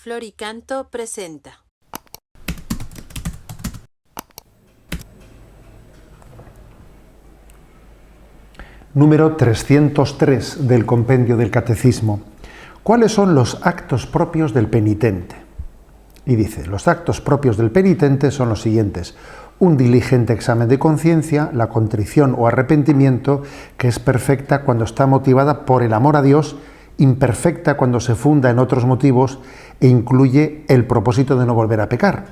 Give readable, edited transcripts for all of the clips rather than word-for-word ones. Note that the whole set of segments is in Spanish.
Flor y Canto presenta. Número 303 del Compendio del Catecismo. ¿Cuáles son los actos propios del penitente? Y dice, los actos propios del penitente son los siguientes: un diligente examen de conciencia, la contrición o arrepentimiento, que es perfecta cuando está motivada por el amor a Dios, imperfecta cuando se funda en otros motivos e incluye el propósito de no volver a pecar.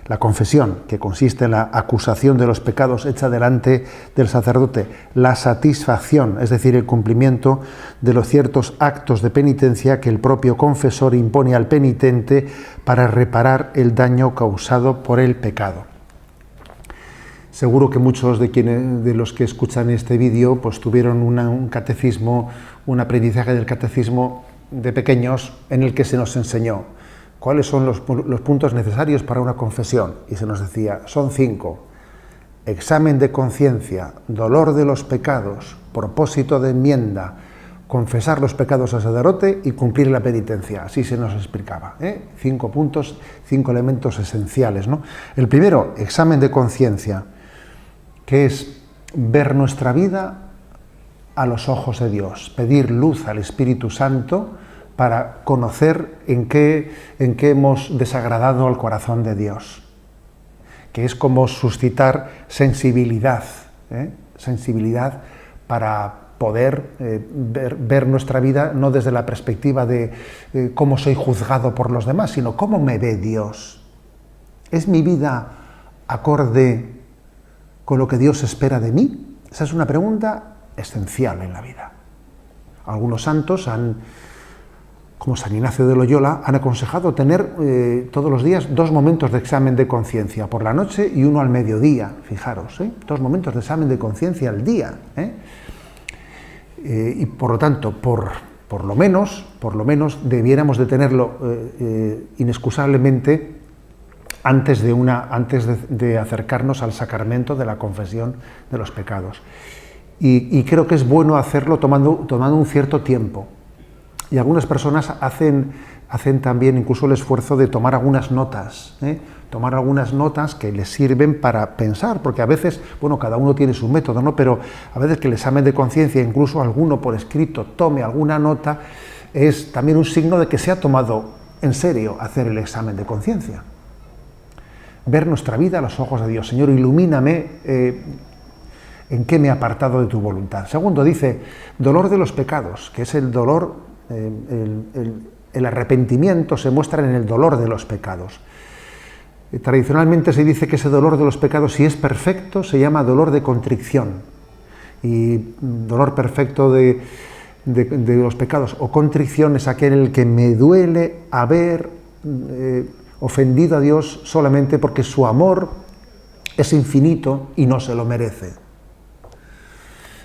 La confesión, que consiste en la acusación de los pecados hecha delante del sacerdote. La satisfacción, es decir, el cumplimiento de los ciertos actos de penitencia que el propio confesor impone al penitente para reparar el daño causado por el pecado. Seguro que muchos de los que escuchan este vídeo pues tuvieron un catecismo, un aprendizaje del catecismo de pequeños en el que se nos enseñó cuáles son los puntos necesarios para una confesión. Y se nos decía, son 5. Examen de conciencia, dolor de los pecados, propósito de enmienda, confesar los pecados al sacerdote y cumplir la penitencia. Así se nos explicaba. 5 puntos, 5 elementos esenciales, ¿no? El primero, examen de conciencia, que es ver nuestra vida a los ojos de Dios, pedir luz al Espíritu Santo para conocer en qué hemos desagradado al corazón de Dios, que es como suscitar sensibilidad, sensibilidad para poder ver nuestra vida no desde la perspectiva de cómo soy juzgado por los demás, sino cómo me ve Dios. ¿Es mi vida acorde con lo que Dios espera de mí? Esa es una pregunta esencial en la vida. Algunos santos como San Ignacio de Loyola, han aconsejado tener todos los días 2 momentos de examen de conciencia, por la noche y uno al mediodía, fijaros, 2 momentos de examen de conciencia al día. Y por lo tanto, por lo menos debiéramos de tenerlo inexcusablemente antes de acercarnos al sacramento de la confesión de los pecados. Y creo que es bueno hacerlo tomando un cierto tiempo. Y algunas personas hacen también incluso el esfuerzo de tomar algunas notas, tomar algunas notas que les sirven para pensar, porque a veces, bueno, cada uno tiene su método, ¿no? Pero a veces que el examen de conciencia, incluso alguno por escrito tome alguna nota, es también un signo de que se ha tomado en serio hacer el examen de conciencia. Ver nuestra vida a los ojos de Dios. Señor, ilumíname en qué me he apartado de tu voluntad. Segundo, dice, dolor de los pecados, que es el dolor. El arrepentimiento se muestra en el dolor de los pecados. Tradicionalmente se dice que ese dolor de los pecados, si es perfecto, se llama dolor de contrición. Y dolor perfecto de los pecados o contrición es aquel en el que me duele haber ofendido a Dios solamente porque su amor es infinito y no se lo merece.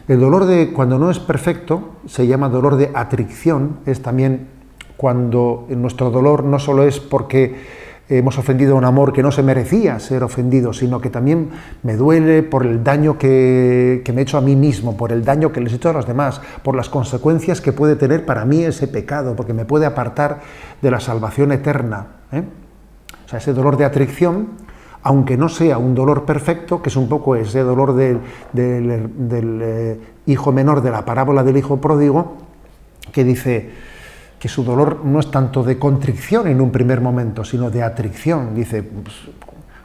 El dolor cuando no es perfecto se llama dolor de atricción, es también cuando nuestro dolor no solo es porque hemos ofendido a un amor que no se merecía ser ofendido, sino que también me duele por el daño que me he hecho a mí mismo, por el daño que les he hecho a los demás, por las consecuencias que puede tener para mí ese pecado, porque me puede apartar de la salvación eterna. O sea, ese dolor de atricción, aunque no sea un dolor perfecto, que es un poco ese dolor del hijo menor de la parábola del hijo pródigo, que dice que su dolor no es tanto de contrición en un primer momento, sino de atricción. Dice, pues,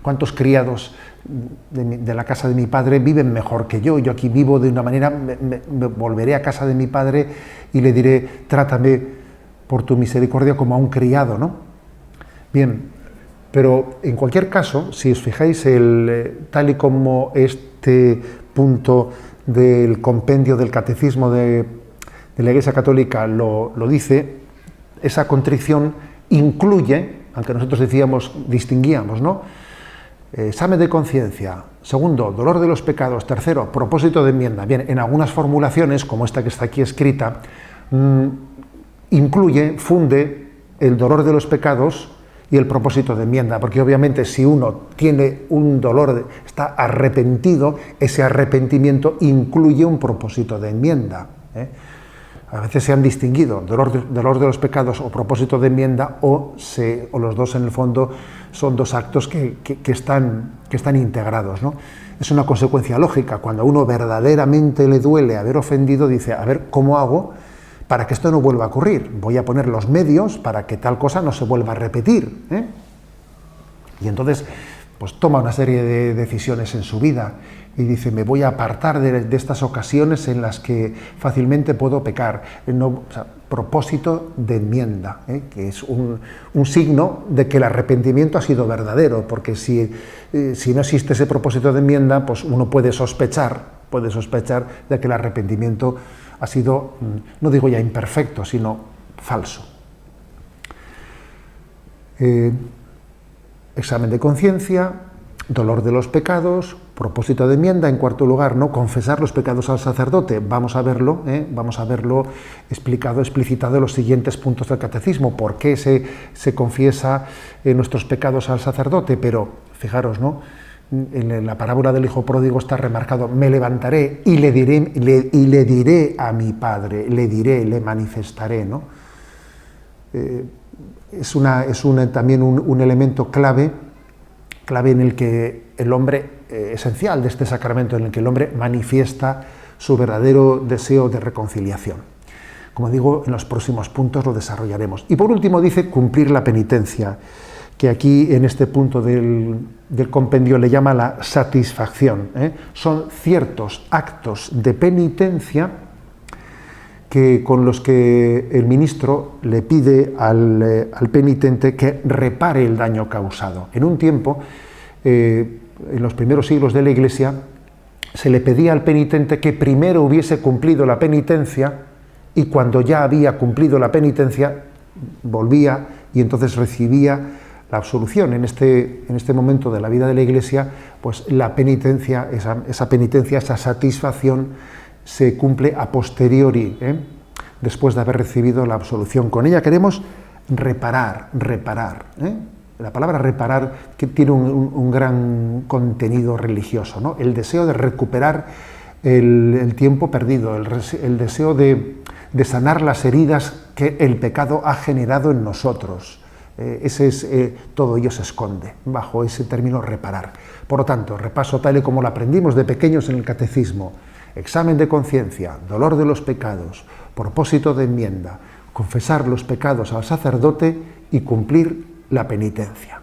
¿cuántos criados de la casa de mi padre viven mejor que yo? Yo aquí vivo de una manera, me volveré a casa de mi padre y le diré, trátame por tu misericordia como a un criado, ¿no? Bien. Pero en cualquier caso, si os fijáis, tal y como este punto del compendio del catecismo de la Iglesia Católica lo dice, esa contrición incluye, aunque nosotros distinguíamos, ¿no? Examen de conciencia. Segundo, dolor de los pecados. Tercero, propósito de enmienda. Bien, en algunas formulaciones, como esta que está aquí escrita, funde el dolor de los pecados y el propósito de enmienda, porque obviamente si uno tiene un dolor, está arrepentido, ese arrepentimiento incluye un propósito de enmienda. A veces se han distinguido dolor de los pecados o propósito de enmienda, o los dos en el fondo son dos actos que están integrados, ¿no? Es una consecuencia lógica. Cuando a uno verdaderamente le duele haber ofendido, dice, a ver, ¿cómo hago para que esto no vuelva a ocurrir? Voy a poner los medios para que tal cosa no se vuelva a repetir, ¿eh? Y entonces pues toma una serie de decisiones en su vida y dice, me voy a apartar de estas ocasiones en las que fácilmente puedo pecar. Propósito de enmienda, que es un signo de que el arrepentimiento ha sido verdadero, porque si no existe ese propósito de enmienda, pues uno puede sospechar de que el arrepentimiento ha sido, no digo ya imperfecto, sino falso. Examen de conciencia, dolor de los pecados, propósito de enmienda. En cuarto lugar, ¿no?, confesar los pecados al sacerdote. Vamos a verlo explicitado en los siguientes puntos del catecismo. ¿Por qué se confiesa nuestros pecados al sacerdote? Pero fijaros, ¿no?, en la parábola del hijo pródigo está remarcado, me levantaré y le diré a mi padre, le manifestaré, ¿no? Es también un elemento clave en el que el hombre, esencial de este sacramento, en el que el hombre manifiesta su verdadero deseo de reconciliación. Como digo, en los próximos puntos lo desarrollaremos. Y por último dice cumplir la penitencia, que aquí en este punto del compendio le llama la satisfacción, ¿eh? Son ciertos actos de penitencia con los que el ministro le pide al penitente que repare el daño causado. En un tiempo, en los primeros siglos de la Iglesia, se le pedía al penitente que primero hubiese cumplido la penitencia, y cuando ya había cumplido la penitencia, volvía y entonces recibía la absolución. En este momento de la vida de la Iglesia, pues la penitencia, esa satisfacción, se cumple a posteriori, después de haber recibido la absolución. Con ella queremos reparar. La palabra reparar que tiene un gran contenido religioso, ¿no? El deseo de recuperar el tiempo perdido, el deseo de sanar las heridas que el pecado ha generado en nosotros. Todo ello se esconde bajo ese término reparar. Por lo tanto, repaso tal y como lo aprendimos de pequeños en el catecismo: examen de conciencia, dolor de los pecados, propósito de enmienda, confesar los pecados al sacerdote y cumplir la penitencia.